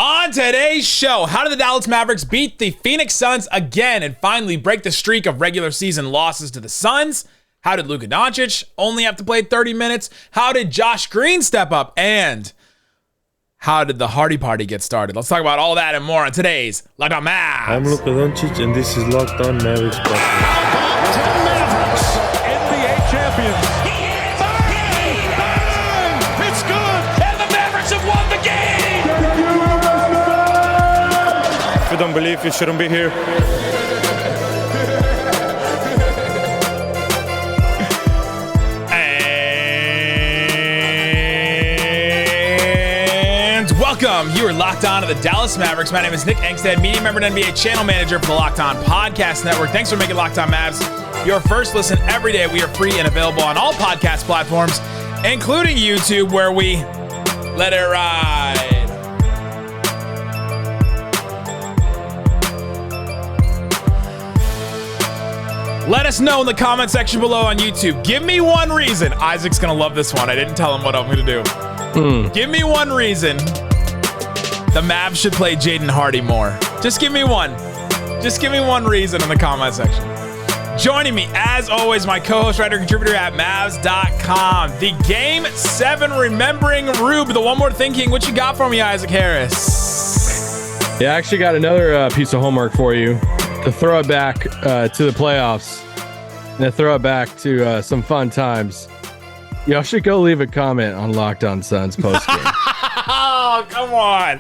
On today's show, how did the Dallas Mavericks beat the Phoenix Suns again and finally break the streak of regular season losses to the Suns? How did Luka Doncic only have to play 30 minutes? How did Josh Green step up? And how did the Hardy Party get started? Let's talk about all that and more on today's Locked On Mavs. I'm Luka Doncic, and this is Locked On Mavericks. How about 10 Mavericks, NBA champions? Bang! It's good! And the Mavericks have won the game! If you don't believe, you shouldn't be here. Welcome. You are locked on to the Dallas Mavericks. My name is Nick Angstadt, media member and NBA channel manager for the Locked On Podcast Network. Thanks for making Locked On Mavs your first listen every day. We are free and available on all podcast platforms, including YouTube, where we let it ride. Let us know in the comment section below on YouTube. Give me one reason. Isaac's going to love this one. I didn't tell him what I'm going to do. Give me one reason the Mavs should play Jaden Hardy more. Just give me one. Just give me one reason in the comment section. Joining me, as always, my co-host, writer, contributor at Mavs.com. The Game 7 Remembering Rube, the One More Thing King. What you got for me, Isaac Harris? Yeah, I actually got another piece of homework for you to throw it back to the playoffs and to throw it back to some fun times. Y'all should go leave a comment on Locked On Suns postgame. Oh, come on.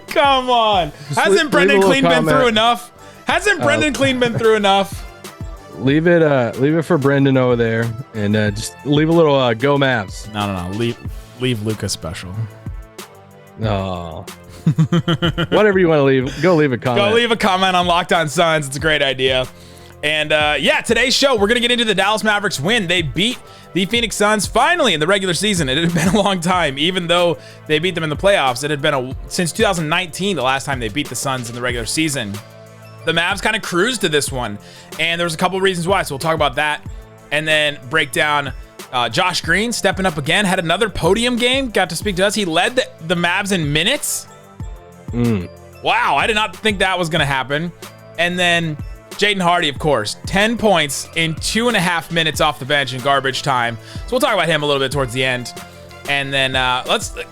Come on. Hasn't Brendan Clean been through enough? Hasn't Brendan Clean been through enough? Leave it for Brendan over there, and just leave a little go Mavs. No. Leave Luka special. Oh. Whatever you want to leave, go leave a comment. Go leave a comment on Locked On Suns. It's a great idea. And today's show, we're going to get into the Dallas Mavericks win. They beat the Phoenix Suns finally in the regular season. It had been a long time, even though they beat them in the playoffs. It had been since 2019, the last time they beat the Suns in the regular season. The Mavs kind of cruised to this one, and there was a couple of reasons why, so we'll talk about that and then break down Josh Green stepping up again, had another podium game, got to speak to us. He led the Mavs in minutes. Wow, I did not think that was going to happen. And then Jaden Hardy, of course, 10 points in 2.5 minutes off the bench in garbage time. So we'll talk about him a little bit towards the end. And then a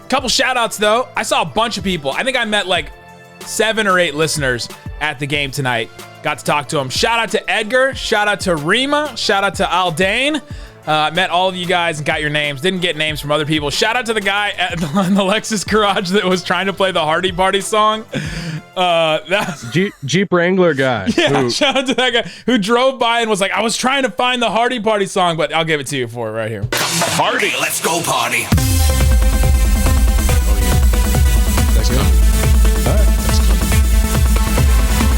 couple shout outs, though. I saw a bunch of people. I think I met like 7 or 8 listeners at the game tonight. Got to talk to them. Shout out to Edgar. Shout out to Rima. Shout out to Aldane. Met all of you guys and got your names. Didn't get names from other people. Shout out to the guy in the Lexus garage that was trying to play the Hardy Party song. That's Jeep Wrangler guy. Yeah, shout out to that guy who drove by and was like, I was trying to find the Hardy Party song, but I'll give it to you for it right here. Party, let's go party. That's good. All right. That's good.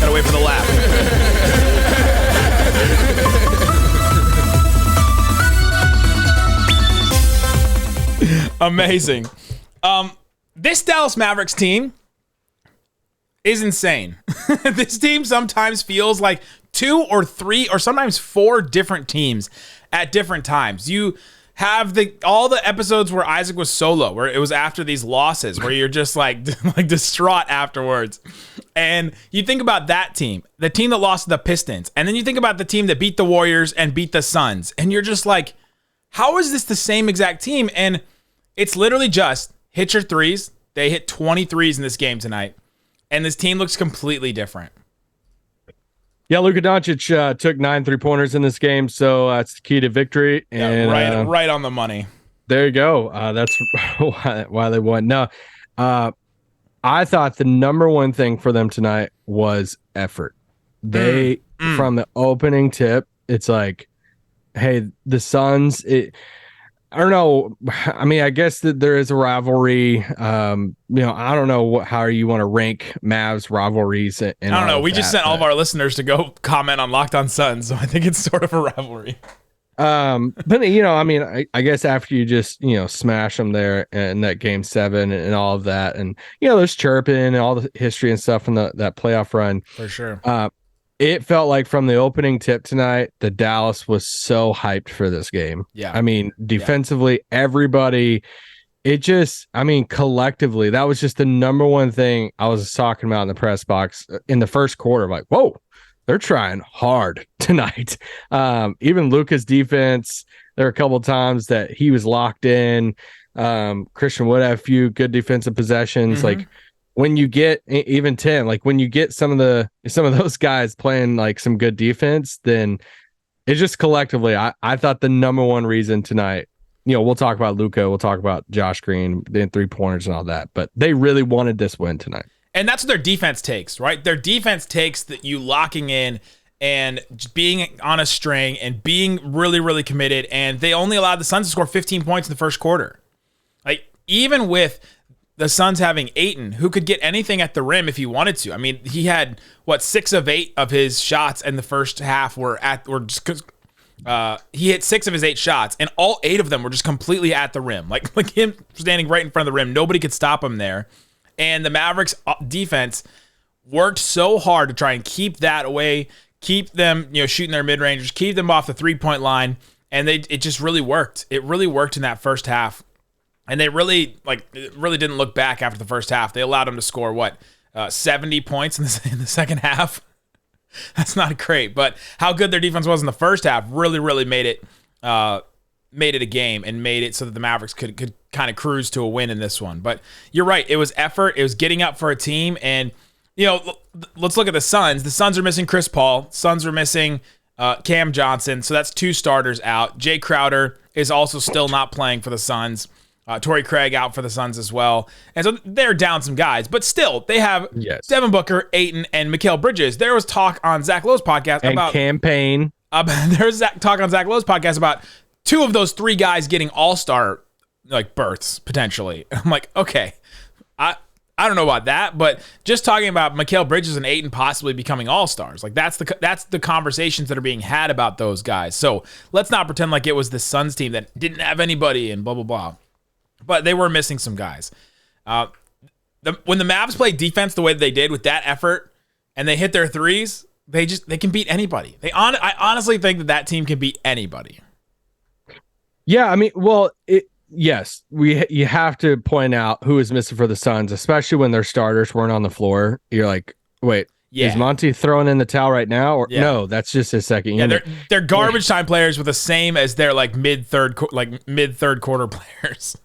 Gotta wait for the laugh. Amazing. This Dallas Mavericks team is insane. This team sometimes feels like 2 or 3 or sometimes 4 different teams at different times. You have all the episodes where Isaac was solo, where it was after these losses, where you're just like distraught afterwards. And you think about that team, the team that lost to the Pistons, and then you think about the team that beat the Warriors and beat the Suns, and you're just like, how is this the same exact team? And it's literally just hit your threes. They hit 20 threes in this game tonight. And this team looks completely different. Yeah, Luka Doncic took 9 3-pointers in this game, so that's the key to victory. And right on the money. There you go. That's why they won. No, I thought the number one thing for them tonight was effort. They, from the opening tip, it's like, hey, the Suns, I don't know. I mean, I guess that there is a rivalry. I don't know how you want to rank Mavs rivalries. I don't know. We just sent all of our listeners to go comment on Locked On Suns, so I think it's sort of a rivalry. But I mean, I guess after you just smash them there in that game 7 and all of that, and there's chirping and all the history and stuff in that playoff run for sure. It felt like from the opening tip tonight, the Dallas was so hyped for this game. Yeah. I mean, defensively, everybody it just, I mean, collectively, that was just the number one thing I was talking about in the press box in the first quarter. Like, whoa, they're trying hard tonight. Even Luka's defense, there were a couple of times that he was locked in. Christian Wood had a few good defensive possessions. Mm-hmm. Like when you get even Tim, like when you get some of those guys playing like some good defense, then it's just collectively, I thought the number one reason tonight, we'll talk about Luka, we'll talk about Josh Green, the 3-pointers and all that, but they really wanted this win tonight. And that's what their defense takes, right? Their defense takes that you locking in and just being on a string and being really, really committed. And they only allowed the Suns to score 15 points in the first quarter. Like, even with the Suns having Ayton, who could get anything at the rim if he wanted to. I mean, he had, 6 of 8 of his shots in the first half he hit 6 of his 8 shots, and all 8 of them were just completely at the rim. Like him standing right in front of the rim. Nobody could stop him there. And the Mavericks defense worked so hard to try and keep that away, keep them, shooting their mid-rangers, keep them off the 3-point line, and it just really worked. It really worked in that first half. And they really didn't look back after the first half. They allowed them to score 70 points in the second half. That's not great, but how good their defense was in the first half really, really made it a game and made it so that the Mavericks could kind of cruise to a win in this one. But you're right. It was effort. It was getting up for a team. And, let's look at the Suns. The Suns are missing Chris Paul. Suns are missing Cam Johnson. So that's 2 starters out. Jay Crowder is also still not playing for the Suns. Torrey Craig out for the Suns as well. And so they're down some guys. But still, they have Devin Booker, Ayton, and Mikal Bridges. There was talk on Zach Lowe's podcast about campaign. There's talk on Zach Lowe's podcast about 2 of those 3 guys getting all-star berths potentially. I'm like, okay, I don't know about that, but just talking about Mikal Bridges and Ayton possibly becoming all-stars, like that's the conversations that are being had about those guys. So let's not pretend like it was the Suns team that didn't have anybody and blah blah blah. But they were missing some guys. When the Mavs played defense the way they did with that effort, and they hit their threes, they can beat anybody. I honestly think that team can beat anybody. Yeah, I mean, well, yes, you have to point out who is missing for the Suns, especially when their starters weren't on the floor. You're like, wait, is Monty throwing in the towel right now? Or no, that's just his second unit. They're garbage time players with the same as their mid third quarter players.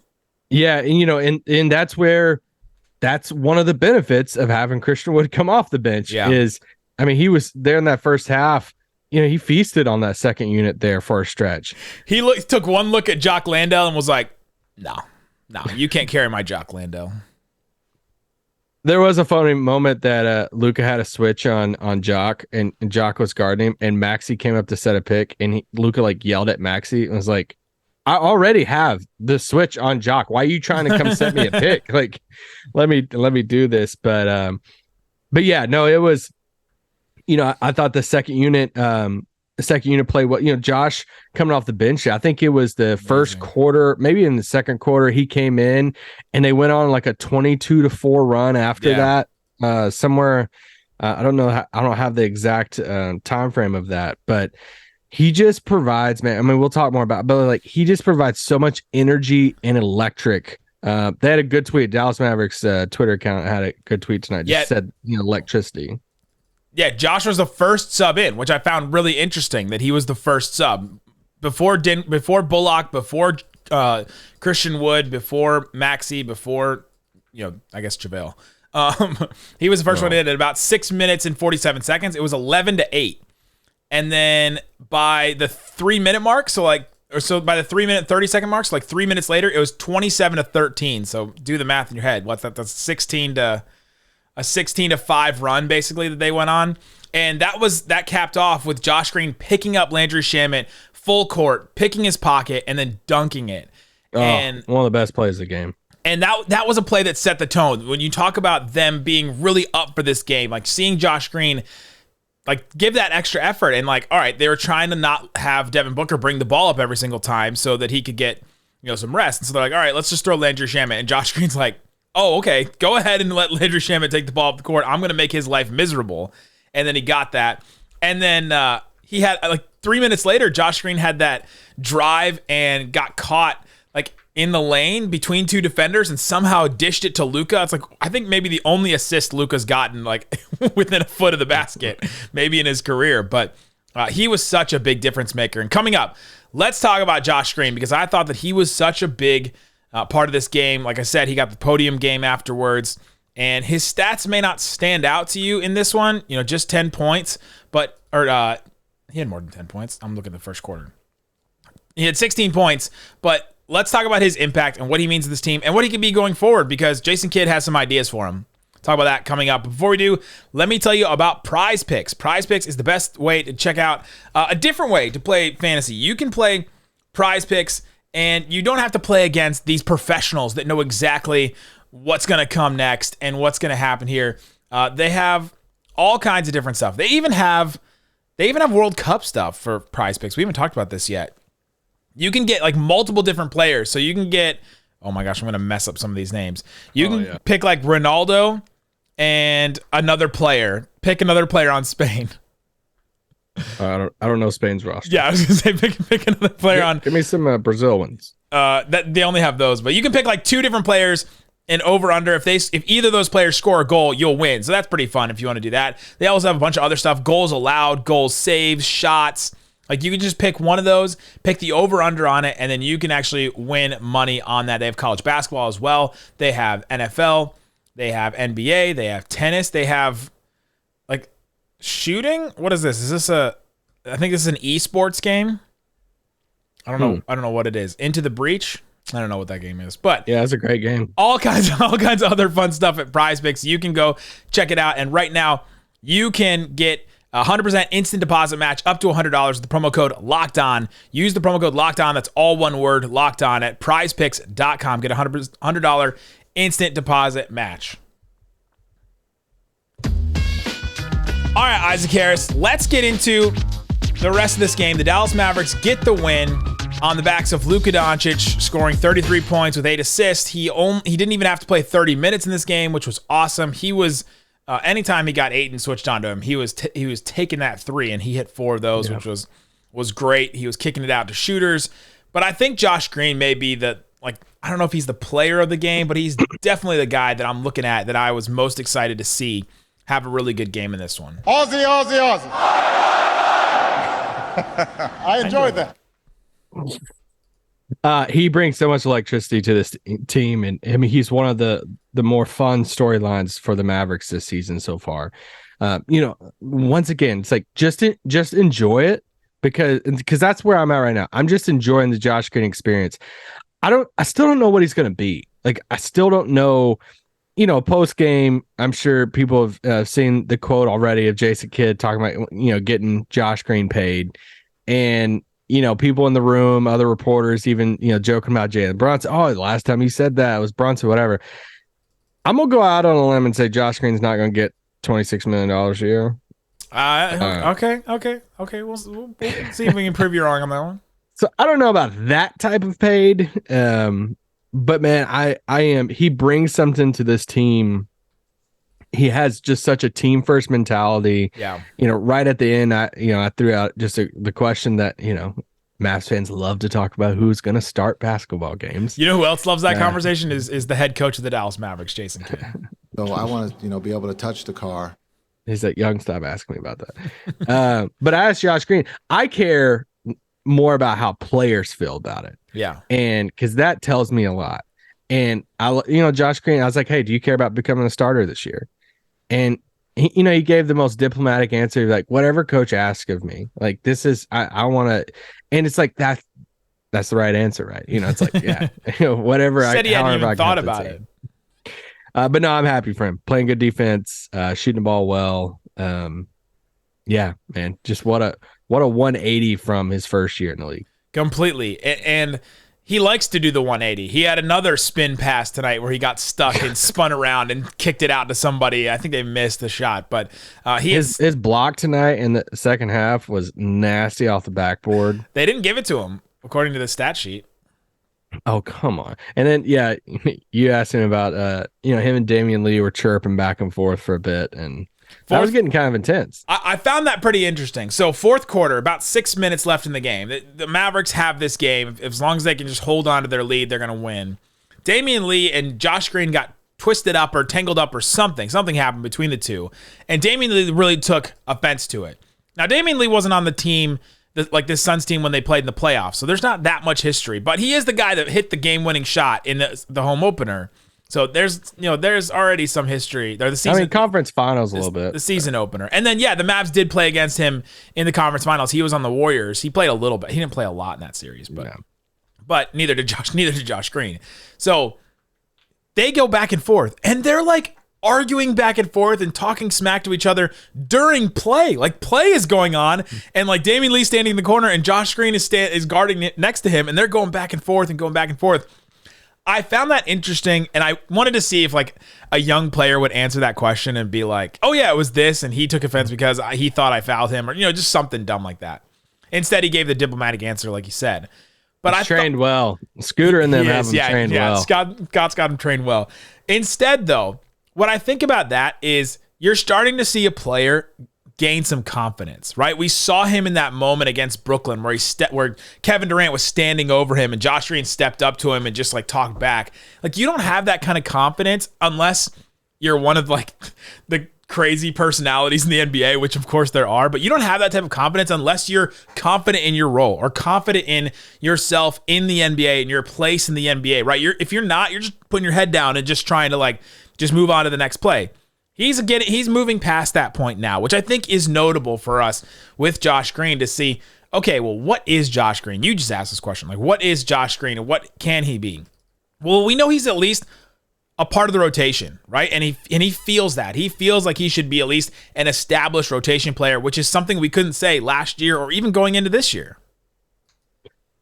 Yeah, and that's one of the benefits of having Christian Wood come off the bench is, I mean, he was there in that first half. He feasted on that second unit there for a stretch. He took one look at Jock Landale and was like, no, you can't carry my Jock Landale. There was a funny moment that Luka had a switch on Jock, and Jock was guarding him, and Maxey came up to set a pick, and Luka yelled at Maxey and was like, I already have the switch on Jock. Why are you trying to come set me a pick? Let me do this. But yeah, no, it was, I thought the second unit played well. Josh coming off the bench, I think it was the first quarter, maybe in the second quarter, he came in and they went on a 22-4 run after that. Somewhere, I don't know. I don't have the exact time frame of that, but he just provides, man. I mean, we'll talk more about it, but he just provides so much energy and electric. They had a good tweet. Dallas Mavericks Twitter account had a good tweet tonight. Just said, electricity. Yeah, Josh was the first sub in, which I found really interesting that he was the first sub before Bullock, before Christian Wood, before Maxey, before I guess JaVale. He was the first one in at about 6 minutes and 47 seconds. It was 11-8. And then by the 3-minute mark, so by the 3-minute 30-second mark, so 3 minutes later, it was 27-13. So do the math in your head. What's that? That's 16-5 run basically that they went on. And that capped off with Josh Green picking up Landry Shamet full court, picking his pocket, and then dunking it. And one of the best plays of the game. And that was a play that set the tone. When you talk about them being really up for this game, seeing Josh Green give that extra effort and all right, they were trying to not have Devin Booker bring the ball up every single time so that he could get, some rest. And so they're like, all right, let's just throw Landry Shamet. And Josh Green's like, oh, okay, go ahead and let Landry Shamet take the ball up the court. I'm going to make his life miserable. And then he got that. And then he had 3 minutes later, Josh Green had that drive and got caught. in the lane between two defenders and somehow dished it to Luka. It's like, I think maybe the only assist Luka's gotten like within a foot of the basket, maybe in his career. But he was such a big difference maker. And coming up, let's talk about Josh Green, because I thought that he was such a big part of this game. Like I said, he got the podium game afterwards, and his stats may not stand out to you in this one, just 10 points, but he had more than 10 points. I'm looking at the first quarter. He had 16 points, but let's talk about his impact and what he means to this team and what he can be going forward, because Jason Kidd has some ideas for him. Talk about that coming up. Before we do, let me tell you about Prize Picks. Prize Picks is the best way to check out a different way to play fantasy. You can play Prize Picks, and you don't have to play against these professionals that know exactly what's going to come next and what's going to happen here. They have all kinds of different stuff. They even have World Cup stuff for Prize Picks. We haven't talked about this yet. You can get like multiple different players. So you can get, oh my gosh, I'm going to mess up some of these names. You can pick like Ronaldo and another player. Pick another player on Spain. I don't know Spain's roster. Yeah, I was going to say pick another player on. Give me some Brazil ones. That they only have those, but you can pick like two different players and over under. If either of those players score a goal, you'll win. So that's pretty fun if you want to do that. They also have a bunch of other stuff: goals allowed, goals saved, shots. Like you can just pick one of those, pick the over under on it, and then you can actually win money on that. They have college basketball as well. They have NFL. They have NBA. They have tennis. They have like shooting. What is this? Is this I think this is an esports game. I don't know. I don't know what it is. Into the Breach. I don't know what that game is, but yeah, it's a great game. All kinds of other fun stuff at Prize Picks. You can go check it out. And right now, you can get 100% instant deposit match up to $100 with the promo code Locked On. Use the promo code Locked On. That's all one word, Locked On, at PrizePicks.com. Get a $100 instant deposit match. All right, Isaac Harris, let's get into the rest of this game. The Dallas Mavericks get the win on the backs of Luka Doncic, scoring 33 points with 8 assists. He didn't even have to play 30 minutes in this game, which was awesome. He was anytime he got Ayton switched onto him, he was taking that three, and he hit 4 of those, which was great. He was kicking it out to shooters. But I think Josh Green may be I don't know if he's the player of the game, but he's definitely the guy that I'm looking at that I was most excited to see have a really good game in this one. Aussie, Aussie, Aussie. I enjoyed that. He brings so much electricity to this team, and I mean he's one of the more fun storylines for the Mavericks this season so far. Once again, it's like just enjoy it because that's where I'm at right now. I'm just enjoying the Josh Green experience. I still don't know what he's going to be. Like I still don't know. Post game, I'm sure people have seen the quote already of Jason Kidd talking about getting Josh Green paid, and people in the room, other reporters even, joking about Jalen Brunson. Oh, the last time he said that was Brunson, whatever. I'm going to go out on a limb and say Josh Green's not going to get $26 million a year. Okay. We'll see if we can prove you wrong on that one. So I don't know about that type of paid. But man, he brings something to this team. He has just such a team first mentality. Yeah. Right at the end, I threw out just the question that, Mavs fans love to talk about who's going to start basketball games. You know who else loves that conversation is the head coach of the Dallas Mavericks, Jason Kidd. So I want to, be able to touch the car. He's like, Young, stop asking me about that. But I asked Josh Green, I care more about how players feel about it. Yeah. And because that tells me a lot. And Josh Green, I was like, hey, do you care about becoming a starter this year? And he gave the most diplomatic answer, like, whatever coach asks of me. Like, this is I want to, and it's like that's the right answer, right? It's like, yeah, whatever. Said he hadn't even thought about it. But no, I'm happy for him. Playing good defense, shooting the ball well. Yeah, man, just what a 180 from his first year in the league. Completely. And he likes to do the 180. He had another spin pass tonight where he got stuck and spun around and kicked it out to somebody. I think they missed the shot, but his block tonight in the second half was nasty off the backboard. They didn't give it to him, according to the stat sheet. Oh, come on. And then, yeah, you asked him about, him and Damian Lee were chirping back and forth for a bit. And That was getting kind of intense. I found that pretty interesting. So fourth quarter, about 6 minutes left in the game. The Mavericks have this game. As long as they can just hold on to their lead, they're going to win. Damian Lee and Josh Green got twisted up or tangled up or something. Something happened between the two. And Damian Lee really took offense to it. Now, Damian Lee wasn't on the team, like this Suns team when they played in the playoffs. So there's not that much history. But he is the guy that hit the game-winning shot in the home opener. So there's already some history. The season, conference finals a little bit. The season opener. And then, the Mavs did play against him in the conference finals. He was on the Warriors. He played a little bit. He didn't play a lot in that series, but neither did Josh Green. So they go back and forth, and they're like arguing back and forth and talking smack to each other during play. Like play is going on, and like Damian Lee standing in the corner, and Josh Green is guarding it next to him, and they're going back and forth and going back and forth. I found that interesting, and I wanted to see if like a young player would answer that question and be like, "Oh yeah, it was this," and he took offense because he thought I fouled him, or just something dumb like that. Instead, he gave the diplomatic answer, like he said. But He's trained well. Scooter and them have him trained well. Scott's got him trained well. Instead, though, what I think about that is you're starting to see a player gain some confidence, right? We saw him in that moment against Brooklyn where where Kevin Durant was standing over him and Josh Green stepped up to him and just like talked back. Like you don't have that kind of confidence unless you're one of like the crazy personalities in the NBA, which of course there are, but you don't have that type of confidence unless you're confident in your role or confident in yourself in the NBA and your place in the NBA, right? If you're not, you're just putting your head down and just trying to like just move on to the next play. He's moving past that point now, which I think is notable for us with Josh Green to see, okay, well, what is Josh Green? You just asked this question. Like, what is Josh Green and what can he be? Well, we know he's at least a part of the rotation, right? And he feels that. He feels like he should be at least an established rotation player, which is something we couldn't say last year or even going into this year.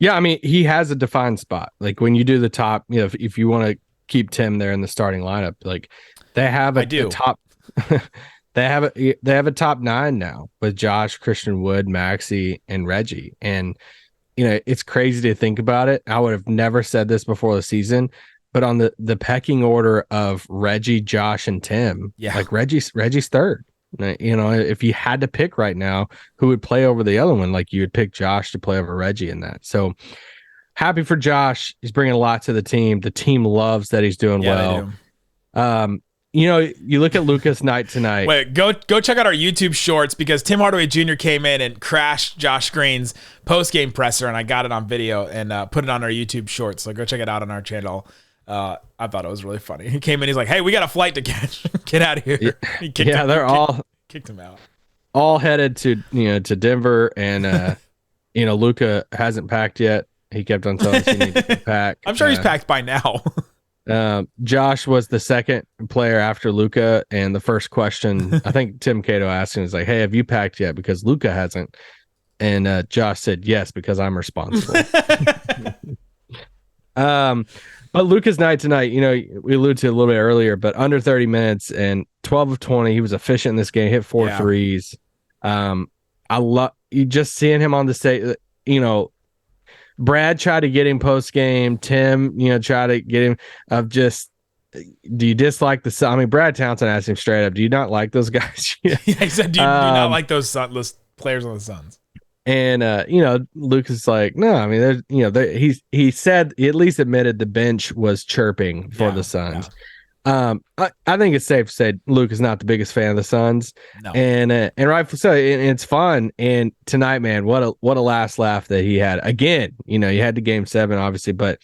Yeah, I mean, he has a defined spot. Like when you do the top, if you want to keep Tim there in the starting lineup, like they have a top they have a top 9 now with Josh, Christian Wood, Maxey, and Reggie. And it's crazy to think about it. I would have never said this before the season, but on the pecking order of Reggie, Josh, and Tim, like Reggie's third. If you had to pick right now who would play over the other one, like you would pick Josh to play over Reggie in that. So happy for Josh. He's bringing a lot to the team. The team loves that he's doing well. You look at Luka's night tonight. Wait, go check out our YouTube shorts because Tim Hardaway Jr. came in and crashed Josh Green's post-game presser, and I got it on video and put it on our YouTube shorts. So go check it out on our channel. I thought it was really funny. He came in, he's like, "Hey, we got a flight to catch. Get out of here." He kicked him out. All headed to to Denver, and Luka hasn't packed yet. He kept on telling us he needed to pack. I'm sure he's packed by now. Josh was the second player after Luka, and the first question I think Tim Cato asked him was like, "Hey, have you packed yet?" Because Luka hasn't, and Josh said yes because I'm responsible. But Luka's night tonight, we alluded to it a little bit earlier, but under 30 minutes and 12 of 20, he was efficient in this game, hit 4 threes. I love you just seeing him on the stage. Brad tried to get him post game. Tim, tried to get him of just. Do you dislike the Suns? I mean, Brad Townsend asked him straight up, "Do you not like those guys?" He said, "Do you not like those players on the Suns?" And Lucas like, no, I mean, he said he at least admitted the bench was chirping for the Suns. Yeah. I think it's safe to say Luke is not the biggest fan of the Suns, and rightfully so. And it's fun. And tonight, man, what a last laugh that he had. Again, you had the game 7, obviously, but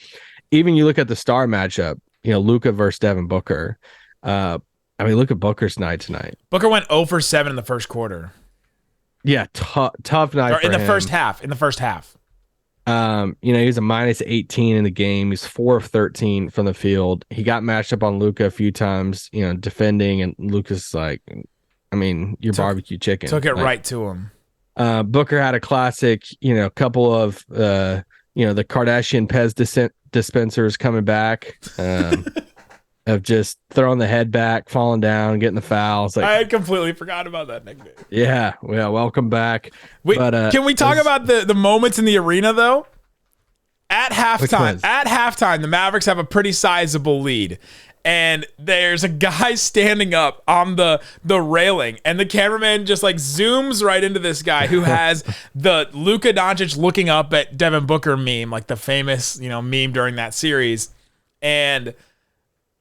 even you look at the star matchup, Luka versus Devin Booker. Look at Booker's night tonight. Booker went 0 for 7 in the first quarter. Yeah, tough night or in the first half. He was a minus 18 in the game. He's 4 of 13 from the field. He got matched up on Luka a few times, defending, and Luka's like, your barbecue chicken. Took it right to him. Booker had a classic, couple of the Kardashian Pez dispensers coming back. Of just throwing the head back, falling down, getting the fouls. Like, I had completely forgot about that nickname. Yeah, welcome back. Can we talk about the moments in the arena though? At halftime, the Mavericks have a pretty sizable lead, and there's a guy standing up on the railing, and the cameraman just like zooms right into this guy who has the Luka Doncic looking up at Devin Booker meme, like the famous, meme during that series. And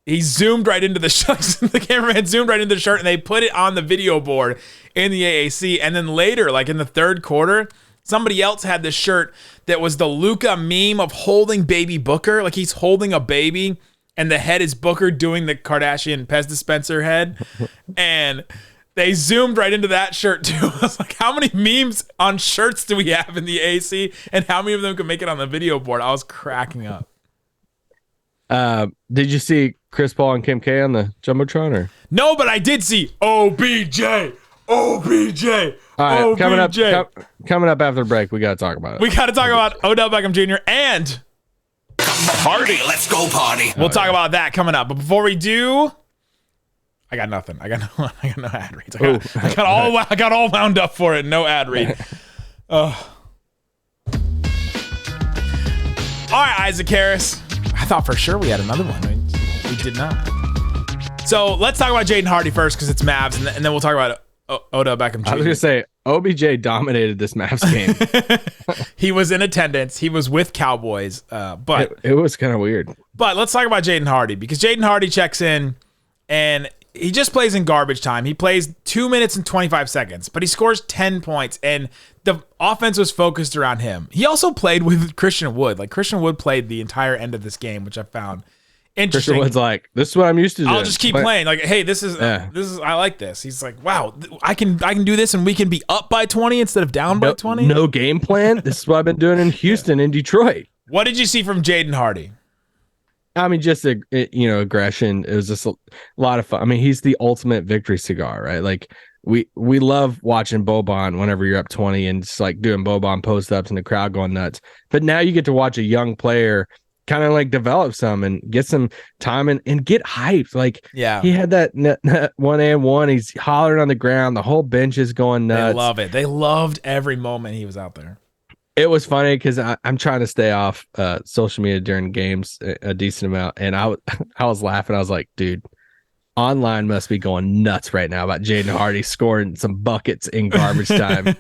he zoomed right into the shirt. The cameraman zoomed right into the shirt, and they put it on the video board in the AAC. And then later, like in the third quarter, somebody else had this shirt that was the Luka meme of holding baby Booker. Like he's holding a baby, and the head is Booker doing the Kardashian Pez dispenser head. And they zoomed right into that shirt too. I was like, how many memes on shirts do we have in the AAC, and how many of them can make it on the video board? I was cracking up. Did you see Chris Paul and Kim K on the Jumbotron? Or? No, but I did see OBJ. All right, coming up after the break, we got to talk about it. We got to talk about Odell Beckham Jr. and Hardy. Let's go party. We'll talk about that coming up. But before we do, I got nothing. I got no ad reads. I got all wound up for it. No ad read. All right, Isaac Harris. I thought for sure we had another one. We did not. So let's talk about Jaden Hardy first because it's Mavs, and then we'll talk about Odell Beckham Jr. I was going to say, OBJ dominated this Mavs game. He was in attendance. He was with Cowboys, but it was kind of weird. But let's talk about Jaden Hardy because Jaden Hardy checks in, and he just plays in garbage time. He plays 2 minutes and 25 seconds, but he scores 10 points, and the offense was focused around him. He also played with Christian Wood. Like, Christian Wood played the entire end of this game, which I found interesting. Christian Wood's like, this is what I'm used to doing. I'll just keep playing. Like, hey, this is I like this. He's like, wow, I can do this, and we can be up by 20 instead of down by 20. No game plan. This is what I've been doing in Houston and Detroit. What did you see from Jaden Hardy? I mean, just aggression. It was just a lot of fun. I mean, he's the ultimate victory cigar, right? Like we love watching Boban whenever you're up 20 and just like doing Boban post ups and the crowd going nuts. But now you get to watch a young player kind of like develop some and get some time and get hyped. Like, yeah, he had that 1-and-1. He's hollering on the ground. The whole bench is going nuts. They love it. They loved every moment he was out there. It was funny because I'm trying to stay off social media during games a decent amount, and I was laughing. I was like, dude, online must be going nuts right now about Jaden Hardy scoring some buckets in garbage time.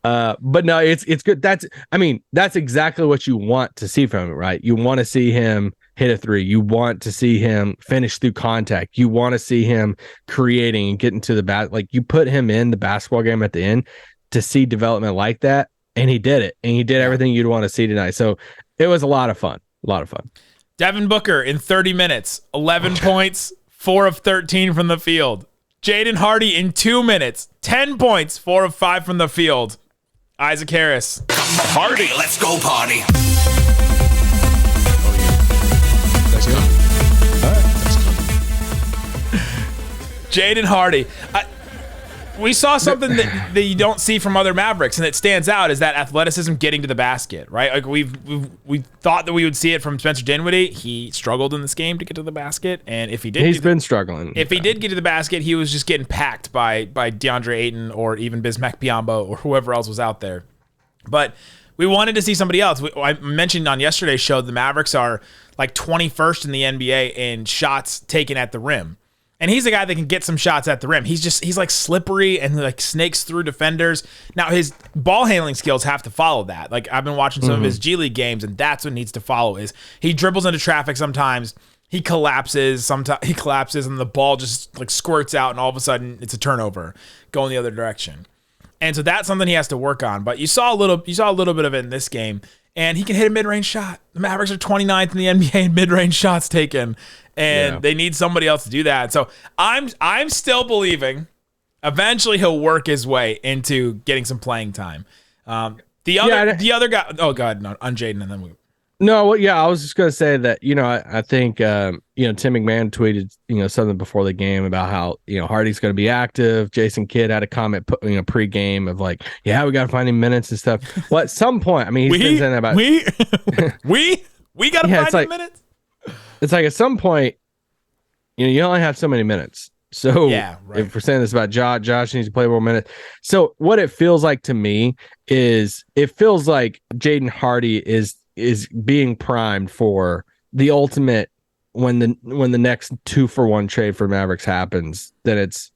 But no, it's good. That's exactly what you want to see from him, right? You want to see him hit a three. You want to see him finish through contact. You want to see him creating and getting to the bat. Like, you put him in the basketball game at the end to see development like that. And he did it. And he did everything you'd want to see tonight. So it was a lot of fun. Devin Booker in 30 minutes, 11 points, 4 of 13 from the field. Jaden Hardy in 2 minutes, 10 points, 4 of 5 from the field. Isaac Harris. Hardy, let's go party. Jaden Hardy. We saw something that you don't see from other Mavericks, and it stands out is that athleticism getting to the basket, right? Like we thought that we would see it from Spencer Dinwiddie. He struggled in this game to get to the basket, and if he did, he's been struggling. If he did get to the basket, he was just getting packed by DeAndre Ayton or even Bismack Biyombo or whoever else was out there. But we wanted to see somebody else. I mentioned on yesterday's show the Mavericks are like 21st in the NBA in shots taken at the rim. And he's a guy that can get some shots at the rim. He's like slippery and like snakes through defenders. Now his ball handling skills have to follow that. Like, I've been watching some of his G League games, and that's what needs to follow is he dribbles into traffic sometimes. He collapses, and the ball just like squirts out, and all of a sudden it's a turnover going the other direction. And so that's something he has to work on. But you saw a little bit of it in this game, and he can hit a mid-range shot. The Mavericks are 29th in the NBA in mid-range shots taken, and they need somebody else to do that. So I'm still believing eventually he'll work his way into getting some playing time. The other guy. Oh God, no, on Jaden, and then we. No, well, yeah, I was just gonna say that I think Tim McMahon tweeted something before the game about how Hardy's gonna be active. Jason Kidd had a comment pre-game of like, yeah, we gotta find him minutes and stuff. Well, at some point, I mean, he's been saying that about we gotta find him minutes. It's like at some point, you only have so many minutes. So if we're saying this about Josh needs to play more minutes. So what it feels like to me is it feels like Jaden Hardy is being primed for the ultimate when the next 2-for-1 trade for Mavericks happens, then it's,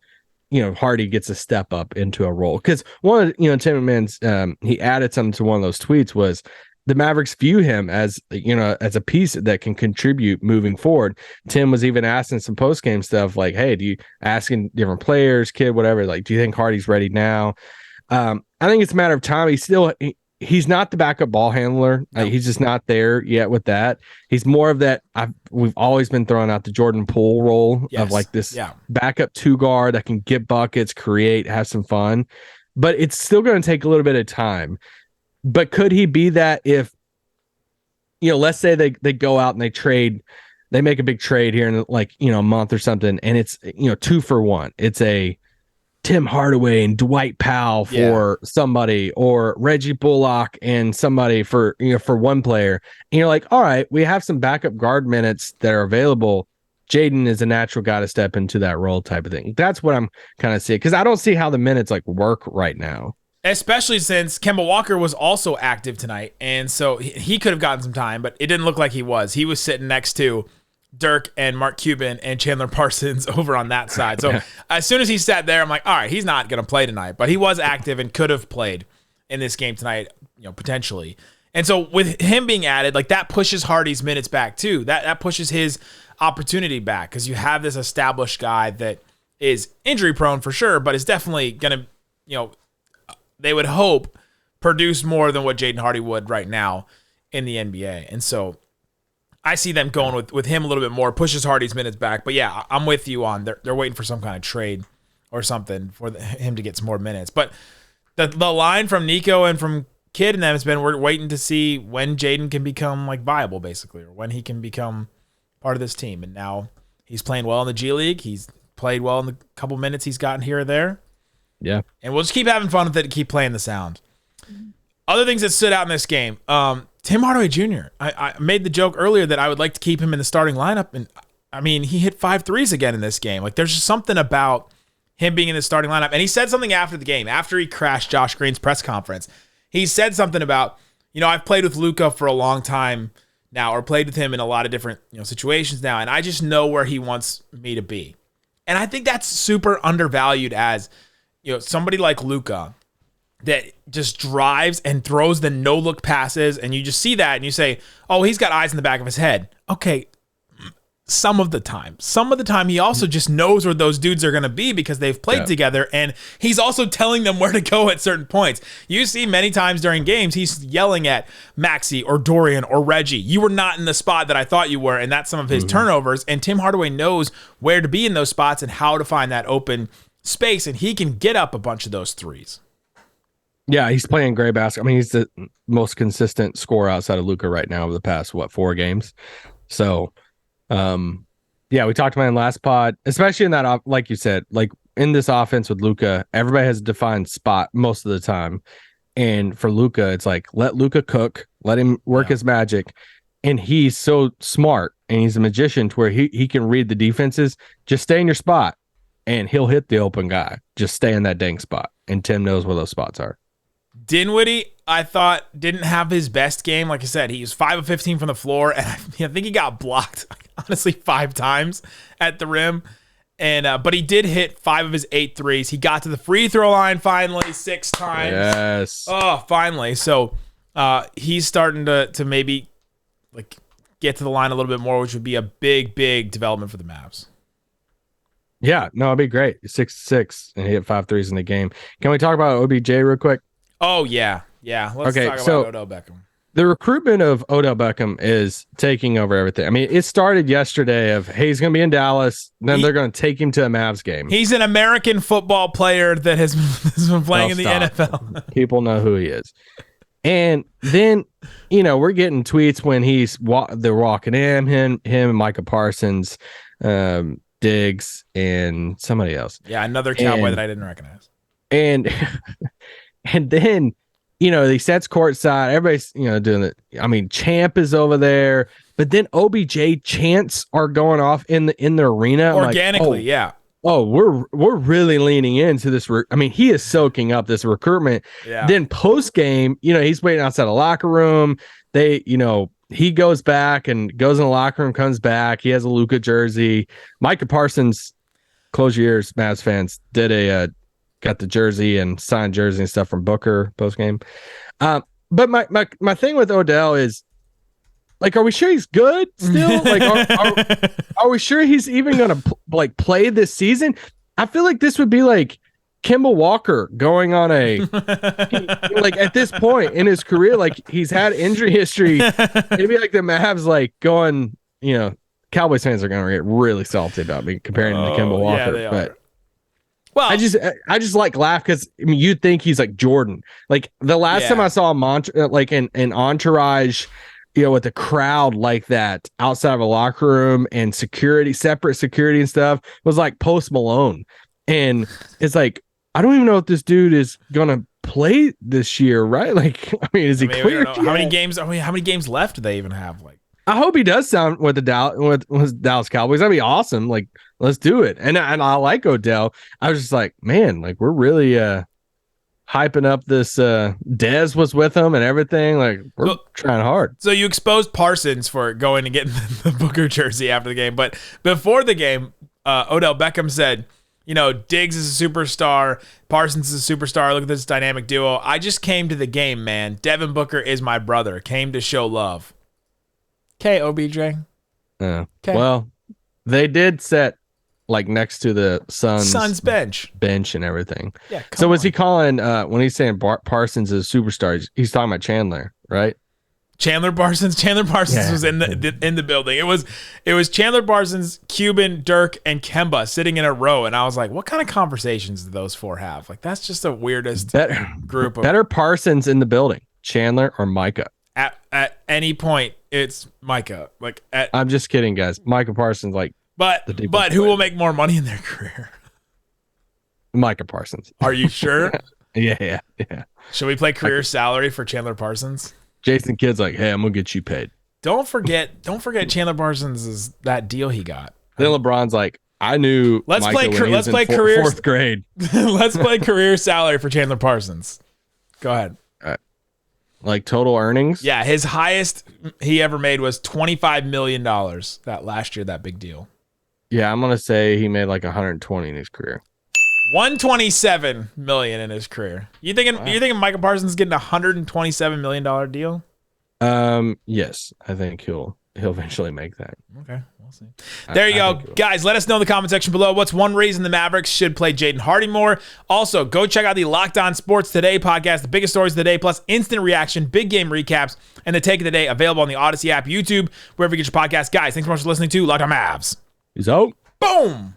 Hardy gets a step up into a role. Because Tim McMahon's he added something to one of those tweets was the Mavericks view him as as a piece that can contribute moving forward. Tim was even asking some post game stuff like, "Hey, do you asking different players, kid, whatever? Like, do you think Hardy's ready now?" I think it's a matter of time. He's not the backup ball handler. No. He's just not there yet with that. He's more of that. We've always been throwing out the Jordan Poole role of like this backup 2 guard that can get buckets, create, have some fun. But it's still going to take a little bit of time. But could he be that if, let's say they go out and they make a big trade here in a month or something, and it's 2-for-1. It's a Tim Hardaway and Dwight Powell for somebody, or Reggie Bullock and somebody for one player. And you're like, all right, we have some backup guard minutes that are available. Jaden is a natural guy to step into that role type of thing. That's what I'm kind of seeing, because I don't see how the minutes work right now. Especially since Kemba Walker was also active tonight. And so he could have gotten some time, but it didn't look like he was. He was sitting next to Dirk and Mark Cuban and Chandler Parsons over on that side. So as soon as he sat there, I'm like, all right, he's not going to play tonight, but he was active and could have played in this game tonight, potentially. And so with him being added, that pushes Hardy's minutes back too. That pushes his opportunity back, because you have this established guy that is injury prone for sure, but is definitely going to, they would hope, produce more than what Jaden Hardy would right now in the NBA. And so I see them going with him a little bit more, pushes Hardy's minutes back. But yeah, I'm with you on they're waiting for some kind of trade or something for him to get some more minutes. But the line from Nico and from Kid and them has been, we're waiting to see when Jaden can become viable, basically, or when he can become part of this team. And now he's playing well in the G League. He's played well in the couple minutes he's gotten here or there. Yeah. And we'll just keep having fun with it and keep playing the sound. Other things that stood out in this game. Tim Hardaway Jr. I made the joke earlier that I would like to keep him in the starting lineup. And I mean, he hit 5 threes again in this game. There's just something about him being in the starting lineup. And he said something after the game, after he crashed Josh Green's press conference. He said something about, I've played with Luka for a long time now, or played with him in a lot of different, situations now. And I just know where he wants me to be. And I think that's super undervalued as, somebody like Luka that just drives and throws the no-look passes, and you just see that, and you say, oh, he's got eyes in the back of his head. Okay, some of the time. Some of the time, he also just knows where those dudes are going to be because they've played together, and he's also telling them where to go at certain points. You see many times during games, he's yelling at Maxey or Dorian or Reggie, you were not in the spot that I thought you were, and that's some of his turnovers, and Tim Hardaway knows where to be in those spots and how to find that open space, and he can get up a bunch of those threes. Yeah, he's playing great basketball. I mean, he's the most consistent scorer outside of Luka right now over the past, 4 games. So, we talked about in last pod, especially in that, like you said, in this offense with Luka, everybody has a defined spot most of the time. And for Luka, it's let Luka cook, let him work his magic. And he's so smart, and he's a magician to where he can read the defenses. Just stay in your spot, and he'll hit the open guy. Just stay in that dang spot. And Tim knows where those spots are. Dinwiddie, I thought, didn't have his best game. Like I said, he was 5 of 15 from the floor, and I think he got blocked, honestly, 5 times at the rim. And but he did hit 5 of his 8 threes. He got to the free throw line finally 6 times. Yes. Oh, finally. So he's starting to maybe get to the line a little bit more, which would be a big, big development for the Mavs. Yeah, no, it'd be great. 6-6, and he hit 5 threes in the game. Can we talk about OBJ real quick? Oh, yeah. Let's talk about Odell Beckham. The recruitment of Odell Beckham is taking over everything. I mean, it started yesterday of, hey, he's going to be in Dallas. Then they're going to take him to a Mavs game. He's an American football player that has been playing in the NFL. People know who he is. And then, we're getting tweets when they're walking him and Micah Parsons, Diggs, and somebody else. Yeah, another Cowboy that I didn't recognize. And then, he sets courtside. Everybody's, doing it. I mean, Champ is over there, but then OBJ chants are going off in the arena. Organically, yeah. Oh, we're really leaning into this. He is soaking up this recruitment. Yeah. Then post game, he's waiting outside the locker room. They, he goes back and goes in the locker room, comes back. He has a Luka jersey. Micah Parsons, close your ears, Mavs fans, got the jersey and signed jersey and stuff from Booker post game. But my thing with Odell is, like, are we sure he's good still? Like, are we sure he's even going to play this season? I feel like this would be like Kemba Walker going on like at this point in his career, like he's had injury history. It'd be like the Mavs like going, Cowboys fans are going to get really salty about me comparing him to Kemba Walker. Yeah, but well, I just like laugh because you'd think he's like Jordan. Like the last time I saw him like in Entourage, with the crowd like that outside of a locker room and separate security and stuff, was like Post Malone. And it's like, I don't even know if this dude is gonna play this year, right? Like, I mean, is he clear? How many games? How many games left do they even have? Like, I hope he does sound with the Dallas Cowboys. That'd be awesome. Like, let's do it. And I like Odell. I was just like, man, like we're really hyping up this. Dez was with him and everything. Like, we're trying hard. So you exposed Parsons for going and getting the Booker jersey after the game, but before the game, Odell Beckham said, Diggs is a superstar. Parsons is a superstar. Look at this dynamic duo. I just came to the game, man. Devin Booker is my brother. Came to show love. Okay, OBJ. Yeah. Well, they did set like next to the Suns bench and everything. Yeah. So was he calling when he's saying Parsons is a superstar? He's talking about Chandler, right? Chandler Parsons was in the building. It was Chandler Parsons, Cuban, Dirk, and Kemba sitting in a row, and I was like, what kind of conversations do those four have? Like, that's just the weirdest group. Better Parsons in the building, Chandler or Micah? At any point, it's Micah. Like, I'm just kidding, guys. Micah Parsons, but who will make more money in their career? Micah Parsons. Are you sure? Yeah. Should we play career salary for Chandler Parsons? Jason Kidd's like, hey, I'm gonna get you paid. Don't forget Chandler Parsons is that deal he got. Then LeBron's like, I knew. Let's play career fourth grade. Let's play career salary for Chandler Parsons. Go ahead. Like total earnings? Yeah, his highest he ever made was $25 million that last year, that big deal. Yeah, I'm gonna say he made like 120 in his career. 127 million in his career. You thinking Michael Parsons is getting a $127 million deal? Yes, I think he'll eventually make that. Okay, we'll see. There you go. Guys, let us know in the comment section below what's one reason the Mavericks should play Jaden Hardy more. Also, go check out the Locked On Sports Today podcast, the biggest stories of the day, plus instant reaction, big game recaps, and the take of the day available on the Odyssey app, YouTube, wherever you get your podcast. Guys, thanks so much for listening to Locked On Mavs. He's out. Boom.